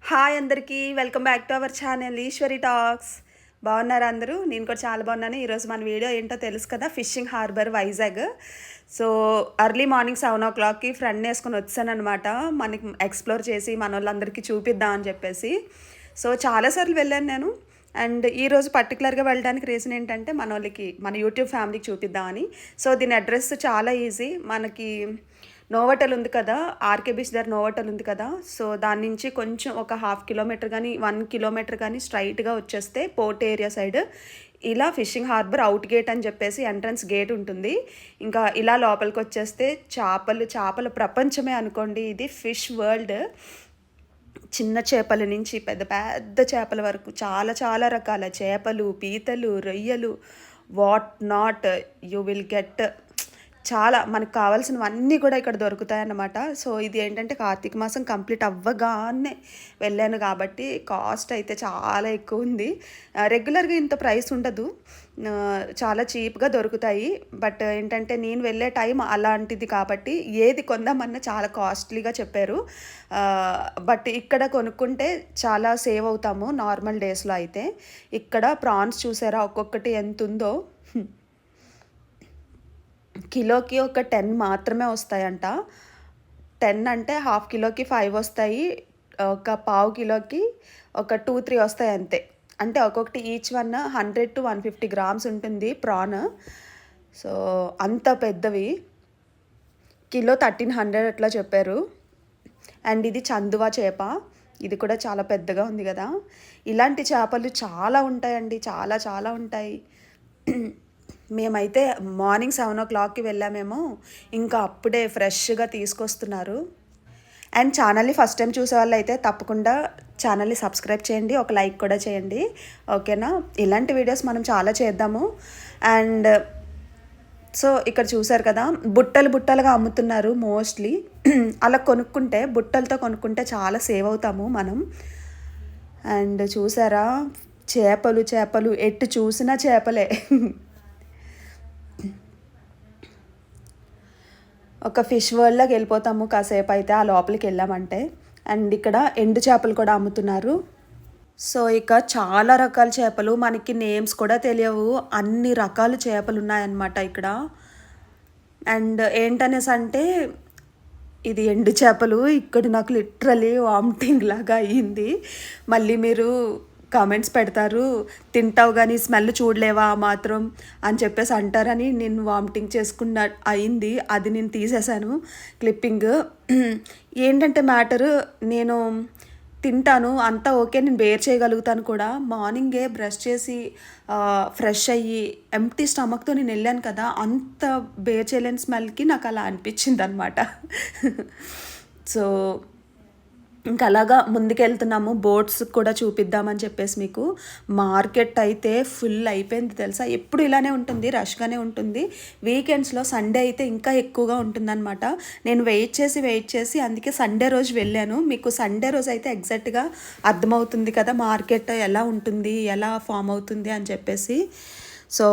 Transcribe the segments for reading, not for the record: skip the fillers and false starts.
Hi అందరికీ welcome back to our channel Eshwari talks. బాగున్నారు అందరూ? నేను కూడా చాలా బాగున్నాను. ఈరోజు మన వీడియో ఏంటో తెలుసు కదా, fishing harbour Vizag. So early morning 7 o'clockకి ఫ్రెండ్ వేసుకొని వచ్చాను అనమాట. మనకి ఎక్స్ప్లోర్ చేసి మన వాళ్ళందరికీ చూపిద్దామని చెప్పేసి. సో చాలాసార్లు వెళ్ళాను నేను. అండ్ ఈరోజు పర్టికులర్గా వెళ్ళడానికి రీజన్ ఏంటంటే మన వాళ్ళకి, మన యూట్యూబ్ ఫ్యామిలీకి చూపిద్దామని. సో దీని అడ్రస్ చాలా ఈజీ. మనకి నోవటల్ ఉంది కదా, ఆర్కే బీచ్ దగ్గర నోవటల్ ఉంది కదా, సో దాని నుంచి కొంచెం ఒక 1/2 kilometer కానీ 1 kilometer కానీ స్ట్రైట్గా వచ్చేస్తే పోర్ట్ ఏరియా సైడ్ ఇలా ఫిషింగ్ హార్బర్ అవుట్ గేట్ అని చెప్పేసి ఎంట్రన్స్ గేట్ ఉంటుంది. ఇంకా ఇలా లోపలికి వచ్చేస్తే చేపల ప్రపంచమే అనుకోండి. ఇది ఫిష్ వరల్డ్. చిన్న చేపల నుంచి పెద్ద పెద్ద చేపల వరకు చాలా చాలా రకాల చేపలు, పీతలు, రొయ్యలు, what not you will get. చాలా మనకు కావాల్సినవన్నీ కూడా ఇక్కడ దొరుకుతాయన్నమాట. సో ఇది ఏంటంటే కార్తీక మాసం కంప్లీట్ అవ్వగానే వెళ్ళాను కాబట్టి కాస్ట్ అయితే చాలా ఎక్కువ ఉంది. రెగ్యులర్గా ఇంత ప్రైస్ ఉండదు, చాలా చీప్గా దొరుకుతాయి. బట్ ఏంటంటే నేను వెళ్ళే టైం అలాంటిది కాబట్టి ఏది కొందామన్నా చాలా కాస్ట్లీగా చెప్పారు. బట్ ఇక్కడ కొనుక్కుంటే చాలా సేవ్ అవుతాము నార్మల్ డేస్లో అయితే. ఇక్కడ ప్రాన్స్ చూసారా ఒక్కొక్కటి ఎంత ఉందో. కిలోకి ఒక 10 మాత్రమే వస్తాయంట. 10 అంటే 1/2 kiloకి 5 వస్తాయి, ఒక 1/4 kiloకి ఒక 2-3 వస్తాయి అంతే. అంటే ఒక్కొక్కటి ఈచ్ 100 to 150 grams ఉంటుంది ప్రాన్. సో అంత పెద్దవి కిలో 1300 అట్లా చెప్పారు. అండ్ ఇది చందువా చేప, ఇది కూడా చాలా పెద్దగా ఉంది కదా. ఇలాంటి చేపలు చాలా ఉంటాయండి, చాలా చాలా ఉంటాయి. మేమైతే మార్నింగ్ 7 o'clockకి వెళ్ళామేమో, ఇంకా అప్పుడే ఫ్రెష్గా తీసుకొస్తున్నారు. అండ్ ఛానల్ని ఫస్ట్ టైం చూసే వాళ్ళు అయితే తప్పకుండా ఛానల్ని సబ్స్క్రైబ్ చేయండి, ఒక లైక్ కూడా చేయండి, ఓకేనా? ఇలాంటి వీడియోస్ మనం చాలా చేద్దాము. అండ్ సో ఇక్కడ చూసారు కదా, బుట్టలుగా అమ్ముతున్నారు మోస్ట్లీ. అలా కొనుక్కుంటే, బుట్టలతో కొనుక్కుంటే చాలా సేవ్ అవుతాము మనం. అండ్ చూసారా, చేపలు ఎటు చూసినా చేపలే. ఒక ఫిష్ వరల్డ్లోకి వెళ్ళిపోతాము కాసేపు అయితే ఆ లోపలికి వెళ్ళామంటే. అండ్ ఇక్కడ ఎండు చేపలు కూడా అమ్ముతున్నారు. సో ఇక చాలా రకాల చేపలు, మనకి నేమ్స్ కూడా తెలియవు, అన్ని రకాల చేపలు ఉన్నాయన్నమాట ఇక్కడ. అండ్ ఏంటనేసి అంటే ఇది ఎండు చేపలు. ఇక్కడ నాకు లిటరలీ వామిటింగ్ లాగా అయ్యింది. మళ్ళీ మీరు కామెంట్స్ పెడతారు, తింటావు కానీ స్మెల్ చూడలేవా మాత్రం అని చెప్పేసి అంటారని నేను వామిటింగ్ చేసుకున్న అయింది. అది నేను తీసేసాను క్లిప్పింగ్. ఏంటంటే మ్యాటరు, నేను తింటాను అంతా ఓకే, నేను బేర్ చేయగలుగుతాను కూడా. మార్నింగే బ్రష్ చేసి ఫ్రెష్ అయ్యి ఎంప్టీ స్టమక్తో నేను వెళ్ళాను కదా, అంత బేర్ చేయలేని స్మెల్కి నాకు అలా అనిపించింది అనమాట. సో ఇంకా అలాగా ముందుకెళ్తున్నాము. బోట్స్ కూడా చూపిద్దామని చెప్పేసి మీకు. మార్కెట్ అయితే ఫుల్ అయిపోయింది తెలుసా. ఎప్పుడు ఇలానే ఉంటుంది, రష్గానే ఉంటుంది. వీకెండ్స్లో సండే అయితే ఇంకా ఎక్కువగా ఉంటుందన్నమాట. నేను వెయిట్ చేసి అందుకే సండే రోజు వెళ్ళాను. మీకు సండే రోజు అయితే ఎగ్జాక్ట్గా అర్థమవుతుంది కదా మార్కెట్ ఎలా ఉంటుంది, ఎలా ఫామ్ అవుతుంది అని చెప్పేసి. సో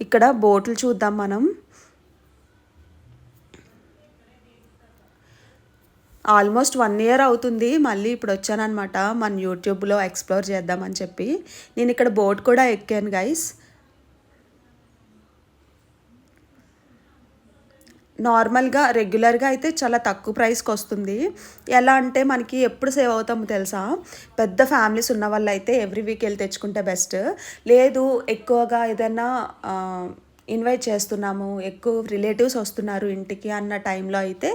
ఇక్కడ బోట్లు చూద్దాం మనం. ఆల్మోస్ట్ 1 year అవుతుంది. మళ్ళీ ఇప్పుడు వచ్చానమాట మన యూట్యూబ్లో ఎక్స్ప్లోర్ చేద్దామని చెప్పి. నేను ఇక్కడ బోట్ కూడా ఎక్కాను గైస్. నార్మల్గా రెగ్యులర్గా అయితే చాలా తక్కువ ప్రైస్కి వస్తుంది. ఎలా అంటే మనకి ఎప్పుడు సేవ్ అవుతామో తెలుసా, పెద్ద ఫ్యామిలీస్ ఉన్న వాళ్ళు అయితే ఎవ్రీ వీక్ వెళ్ళి తెచ్చుకుంటే బెస్ట్. లేదు ఎక్కువగా ఏదైనా ఇన్వైట్ చేస్తున్నాము, ఎక్కువ రిలేటివ్స్ వస్తున్నారు ఇంటికి అన్న టైంలో అయితే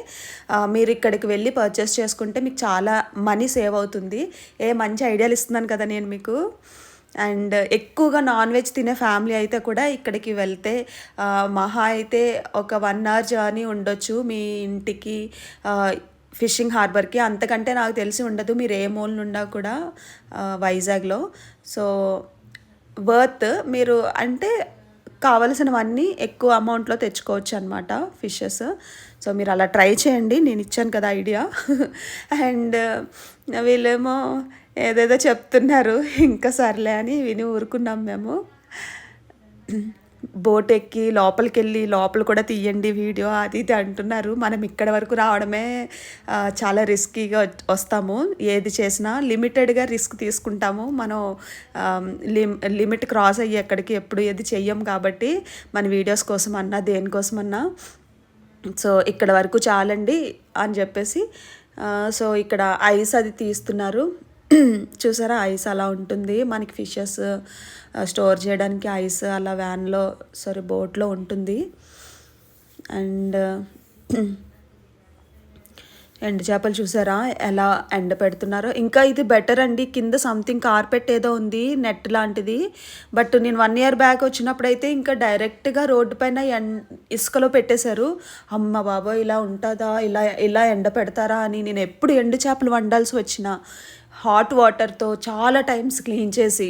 మీరు ఇక్కడికి వెళ్ళి పర్చేస్ చేసుకుంటే మీకు చాలా మనీ సేవ్ అవుతుంది. మంచి ఐడియాలు ఇస్తున్నాను కదా నేను మీకు. అండ్ ఎక్కువగా నాన్ వెజ్ తినే ఫ్యామిలీ అయితే కూడా ఇక్కడికి వెళ్తే మహా అయితే ఒక 1 hour జర్నీ ఉండొచ్చు మీ ఇంటికి, ఫిషింగ్ హార్బర్కి. అంతకంటే నాకు తెలిసి ఉండదు, మీరు ఏ మూల నుండా కూడా వైజాగ్లో. సో వర్త్, మీరు అంటే కావలసినవన్నీ ఎక్కువ అమౌంట్లో తెచ్చుకోవచ్చు అనమాట ఫిషెస్. సో మీరు అలా ట్రై చేయండి, నేను ఇచ్చాను కదా ఐడియా. అండ్ వీళ్ళేమో ఏదేదో చెప్తున్నారు, ఇంకా సర్లే అని విని ఊరుకున్నాం మేము. బోట్ ఎక్కి లోపలికెళ్ళి లోపల కూడా తీయండి వీడియో అది ఇది అంటున్నారు. మనం ఇక్కడ వరకు రావడమే చాలా రిస్కీగా వస్తాము. ఏది చేసినా లిమిటెడ్గా రిస్క్ తీసుకుంటాము. మనం లిమిట్ క్రాస్ అయ్యి ఎక్కడికి ఎప్పుడు ఏది చెయ్యం కాబట్టి మన వీడియోస్ కోసమన్నా దేనికోసమన్నా సో ఇక్కడ వరకు చాలండి అని చెప్పేసి సో ఇక్కడ ఐస్ అది తీస్తున్నారు. చూసారా ఐస్ అలా ఉంటుంది మనకి ఫిషెస్ స్టోర్ చేయడానికి ఐస్ అలా వ్యాన్లో బోట్లో ఉంటుంది. అండ్ ఎండు చేపలు చూసారా ఎలా ఎండ పెడుతున్నారో. ఇంకా ఇది బెటర్ అండి, కింద సంథింగ్ కార్పెట్ ఏదో ఉంది నెట్ లాంటిది. బట్ నేను 1 year బ్యాక్ వచ్చినప్పుడైతే ఇంకా డైరెక్ట్గా రోడ్డు పైన ఇసుకలో పెట్టేశారు. అమ్మ బాబోయ్ ఇలా ఉంటుందా, ఇలా ఇలా ఎండ పెడతారా అని. నేను ఎప్పుడు ఎండు చేపలు వండాల్సి వచ్చిన హాట్ వాటర్తో చాలా టైమ్స్ క్లీన్ చేసి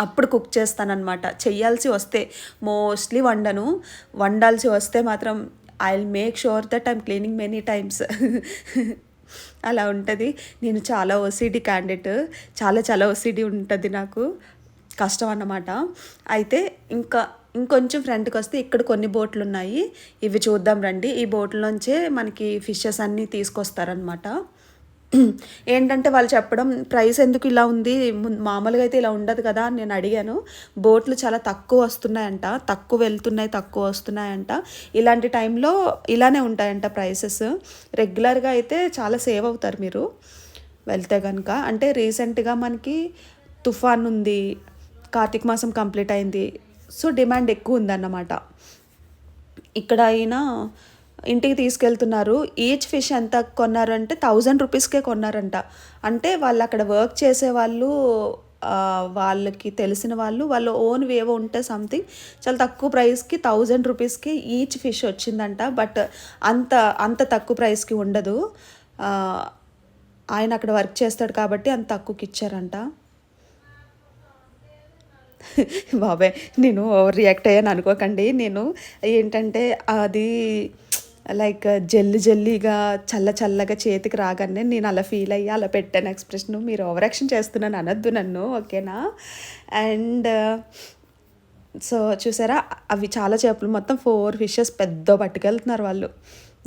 అప్పుడు కుక్ చేస్తానన్నమాట. చెయ్యాల్సి వస్తే మోస్ట్లీ వండను, వండాల్సి వస్తే మాత్రం I will make sure that I'm cleaning many times. అలా ఉంటుంది. నేను చాలా ఓసిడి క్యాండిడేట్, చాలా ఓసిడి ఉంటుంది నాకు, కష్టం అన్నమాట. అయితే ఇంకొంచెం ఫ్రంట్కి వస్తే ఇక్కడ కొన్ని బోట్లు ఉన్నాయి, ఇవి చూద్దాం రండి. ఈ బోట్లోంచే మనకి ఫిషెస్ అన్నీ తీసుకొస్తారనమాట. ఏంటంటే వాళ్ళు చెప్పడం ప్రైస్ ఎందుకు ఇలా ఉంది, మామూలుగా అయితే ఇలా ఉండదు కదా అని నేను అడిగాను. బోట్లు చాలా తక్కువ వస్తున్నాయంట, తక్కువ వెళ్తున్నాయి తక్కువ వస్తున్నాయంట. ఇలాంటి టైంలో ఇలానే ఉంటాయంట ప్రైసెస్. రెగ్యులర్గా అయితే చాలా సేవ్ అవుతారు మీరు వెళ్తే కనుక. అంటే రీసెంట్గా మనకి తుఫాన్ ఉంది, కార్తీక మాసం కంప్లీట్ అయింది, సో డిమాండ్ ఎక్కువ ఉందన్నమాట. ఇక్కడ అయినా ఇంటికి తీసుకెళ్తున్నారు. ఈచ్ ఫిష్ ఎంత కొన్నారంటే 1000 రూపీస్కే కొన్నారంట. అంటే వాళ్ళు అక్కడ వర్క్ చేసేవాళ్ళు, వాళ్ళకి తెలిసిన వాళ్ళు ఓన్ వేవో ఉంటే సంథింగ్ చాలా తక్కువ ప్రైస్కి 1000 రూపీస్కి ఈచ్ ఫిష్ వచ్చిందంట. బట్ అంత తక్కువ ప్రైస్కి ఉండదు, ఆయన అక్కడ వర్క్ చేస్తాడు కాబట్టి అంత తక్కువకి ఇచ్చారంట. బాబాయ్ నేను ఓవర్ రియాక్ట్ అయ్యాను అనుకోకండి. నేను ఏంటంటే అది లైక్ జల్లీగా చల్లగా చేతికి రాగానే నేను అలా ఫీల్ అయ్యి అలా పెట్టాను ఎక్స్ప్రెషన్. మీరు ఓవర్ యాక్షన్ చేస్తున్నాను అనొద్దు నన్ను, ఓకేనా. అండ్ సో చూసారా అవి చాలా చేపలు, మొత్తం 4 ఫిషెస్ పెద్ద పట్టుకెళ్తున్నారు వాళ్ళు.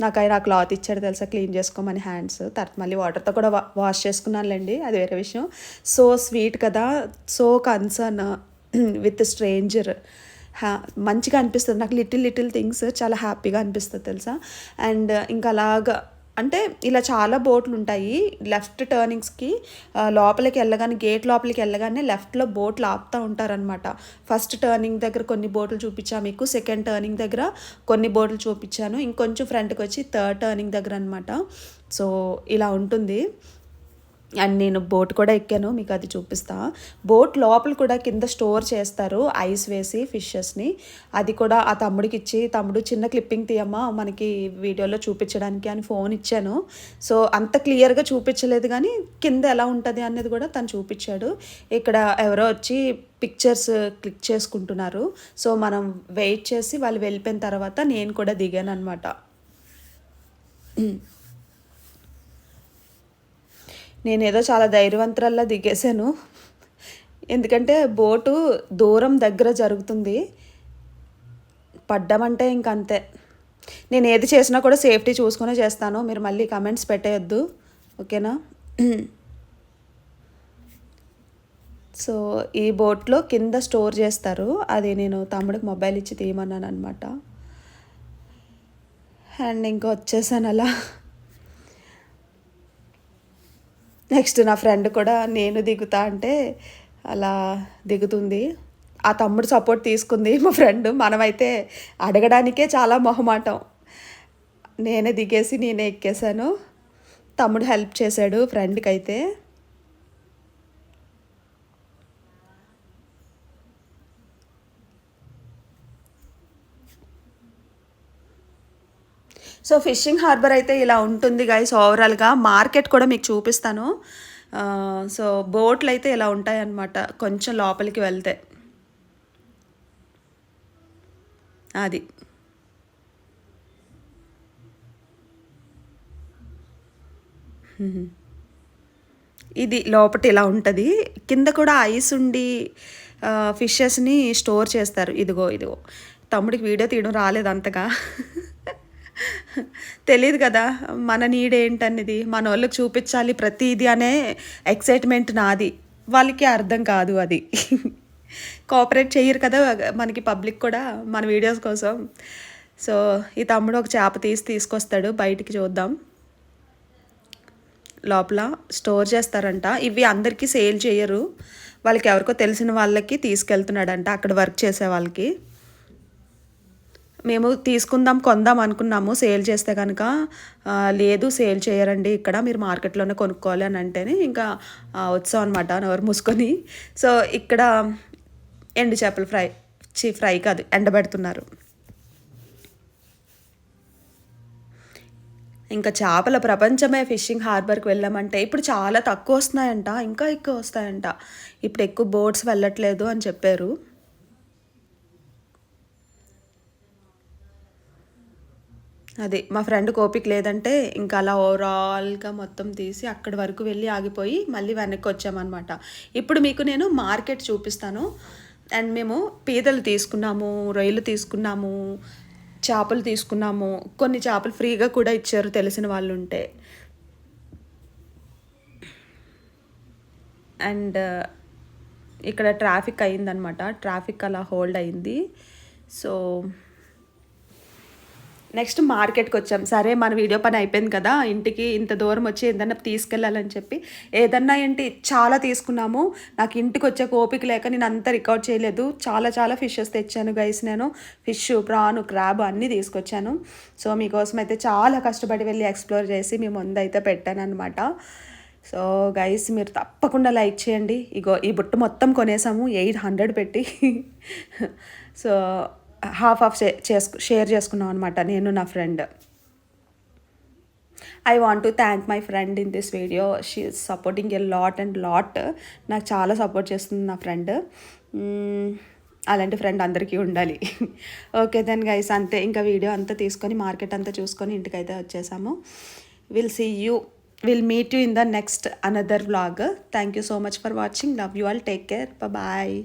నాకు ఆయన ఆ క్లాత్ ఇచ్చాడు తెలుసా, క్లీన్ చేసుకోమని హ్యాండ్స్. తర్వాత మళ్ళీ వాటర్తో కూడా వాష్ చేసుకున్నానులేండి, అది వేరే విషయం. సో స్వీట్ కదా, సో కన్సర్న్ విత్ స్ట్రేంజర్. మంచిగా అనిపిస్తుంది నాకు, లిటిల్ థింగ్స్ చాలా హ్యాపీగా అనిపిస్తుంది తెలుసా. అండ్ ఇంకా అలాగా అంటే ఇలా చాలా బోట్లు ఉంటాయి. లెఫ్ట్ టర్నింగ్స్కి లోపలికి వెళ్ళగానే, గేట్ లోపలికి వెళ్ళగానే లెఫ్ట్లో బోట్లు ఆపుతూ ఉంటారనమాట. ఫస్ట్ టర్నింగ్ దగ్గర కొన్ని బోట్లు చూపించాను మీకు, సెకండ్ టర్నింగ్ దగ్గర కొన్ని బోట్లు చూపించాను, ఇంకొంచెం ఫ్రంట్కి వచ్చి థర్డ్ టర్నింగ్ దగ్గర అనమాట. సో ఇలా ఉంటుంది. అండ్ నేను బోట్ కూడా ఎక్కాను, మీకు అది చూపిస్తా. బోట్ లోపల కూడా కింద స్టోర్ చేస్తారు ఐస్ వేసి ఫిషెస్ని. అది కూడా ఆ తమ్ముడికి ఇచ్చి, తమ్ముడు చిన్న క్లిప్పింగ్ తీయమ్మా మనకి వీడియోలో చూపించడానికి అని ఫోన్ ఇచ్చాను. సో అంత క్లియర్గా చూపించలేదు కానీ కింద ఎలా ఉంటుంది అనేది కూడా తను చూపించాడు. ఇక్కడ ఎవరో వచ్చి పిక్చర్స్ క్లిక్ చేసుకుంటున్నారు. సో మనం వెయిట్ చేసి వాళ్ళు వెళ్ళిపోయిన తర్వాత నేను కూడా దిగాను అనమాట. నేనేదో చాలా ధైర్యవంతురాల్లా దిగేశాను, ఎందుకంటే బోటు దూరం దగ్గర జరుగుతుంది. పడ్డామంటే ఇంకంతే. నేను ఏది చేసినా కూడా సేఫ్టీ చూసుకునే చేస్తాను, మీరు మళ్ళీ కమెంట్స్ పెట్టేయొద్దు, ఓకేనా. సో ఈ బోట్లో కింద స్టోర్ చేస్తారు, అది నేను తమ్ముడికి మొబైల్ ఇచ్చి తీయమన్నాను అనమాట. అండ్ ఇంకా వచ్చేసాను అలా. నెక్స్ట్ నా ఫ్రెండ్ కూడా నేను దిగుతా అంటే అలా దిగుతుంది. ఆ తమ్ముడు సపోర్ట్ తీసుకుంది మా ఫ్రెండ్. మనమైతే అడగడానికే చాలా మొహమాటం. నేనే దిగేసి నేనే ఎక్కేసాను, తమ్ముడు హెల్ప్ చేశాడు ఫ్రెండ్కి అయితే. సో ఫిషింగ్ హార్బర్ అయితే ఇలా ఉంటుంది గైస్. ఓవరాల్గా మార్కెట్ కూడా మీకు చూపిస్తాను. సో బోట్లు అయితే ఇలా ఉంటాయి అన్నమాట, కొంచెం లోపలికి వెళ్తే. అది ఇది లోపట ఇలా ఉంటుంది. కింద కూడా ఐస్ ఉండి ఫిషెస్ని స్టోర్ చేస్తారు. ఇదిగో తమ్ముడికి వీడియో తీయడం రాలేదు అంతగా. తెలీదు కదా మన నీడ్ ఏంటనేది. మనోళ్ళకి చూపించాలి ప్రతీది అనే ఎక్సైట్‌మెంట్ నాది. వాళ్ళకి అర్థం కాదు అది. కోఆపరేట్ చెయ్యరు కదా మనకి పబ్లిక్ కూడా మన వీడియోస్ కోసం. సో, ఈ తమ్ముడు ఒక చేప తీసుకొస్తాడు. బయటికి చూద్దాం. లోపల స్టోర్ చేస్తారంట. ఇవి అందరికీ సేల్ చేయరు. వాళ్ళకి ఎవరికో తెలిసిన వాళ్ళకి తీసుకెళ్తున్నాడంట అక్కడ వర్క్ చేసే వాళ్ళకి. మేము కొందాం అనుకున్నాము సేల్ చేస్తే కనుక. లేదు సేల్ చేయరండి ఇక్కడ, మీరు మార్కెట్లోనే కొనుక్కోవాలి అని అంటేనే ఇంకా వచ్చాం అనమాట నోరు మూసుకొని. సో ఇక్కడ ఎండు చేపలు ఫ్రై కాదు ఎండబెడుతున్నారు. ఇంకా చేపల ప్రపంచమే ఫిషింగ్ హార్బర్కి వెళ్ళామంటే ఇప్పుడు చాలా తక్కువ వస్తున్నాయంట, ఇంకా ఎక్కువ వస్తాయంట. ఇప్పుడు ఎక్కువ బోట్స్ వెళ్ళట్లేదు అని చెప్పారు. అది మా ఫ్రెండ్కి ఓపిక లేదంటే ఇంకా అలా ఓవరాల్గా మొత్తం తీసి అక్కడి వరకు వెళ్ళి ఆగిపోయి మళ్ళీ వెనక్కి వచ్చామన్నమాట. ఇప్పుడు మీకు నేను మార్కెట్ చూపిస్తాను. అండ్ మేము పీతలు తీసుకున్నాము, రొయ్యలు తీసుకున్నాము, చేపలు తీసుకున్నాము. కొన్ని చేపలు ఫ్రీగా కూడా ఇచ్చారు తెలిసిన వాళ్ళు ఉంటే. అండ్ ఇక్కడ ట్రాఫిక్ అయిందనమాట, ట్రాఫిక్ అలా హోల్డ్ అయింది. సో నెక్స్ట్ మార్కెట్కి వచ్చాం. సరే మన వీడియో పని అయిపోయింది కదా, ఇంటికి ఇంత దూరం వచ్చి ఏదన్నా తీసుకెళ్ళాలని చెప్పి ఏదన్నా ఏంటి చాలా తీసుకున్నాము. నాకు ఇంటికి వచ్చే ఓపిక లేక నేను అంతా రికార్డ్ చేయలేదు. చాలా ఫిషెస్ తెచ్చాను గైస్. నేను ఫిష్, ప్రాను, క్రాబ్ అన్నీ తీసుకొచ్చాను. సో మీకోసం అయితే చాలా కష్టపడి వెళ్ళి ఎక్స్ప్లోర్ చేసి మీ ముందు అయితే పెట్టాను అనమాట. సో గైస్ మీరు తప్పకుండా లైక్ చేయండి. ఇగో ఈ బుట్ట మొత్తం కొనేసాము 800 పెట్టి. సో హాఫ్ షేర్ చేసుకున్నాం అనమాట నేను నా friend. I want to thank my friend in this video. She is supporting a lot. నాకు చాలా సపోర్ట్ చేస్తుంది నా ఫ్రెండ్. అలాంటి ఫ్రెండ్ అందరికీ ఉండాలి. ఓకే దెన్ గైస్, అంతే. ఇంకా వీడియో అంతా తీసుకొని మార్కెట్ అంతా చూసుకొని ఇంటికైతే వచ్చేసాము. Will meet you in the next another vlog. Thank you so much for watching. Love you all. Take care. Bye.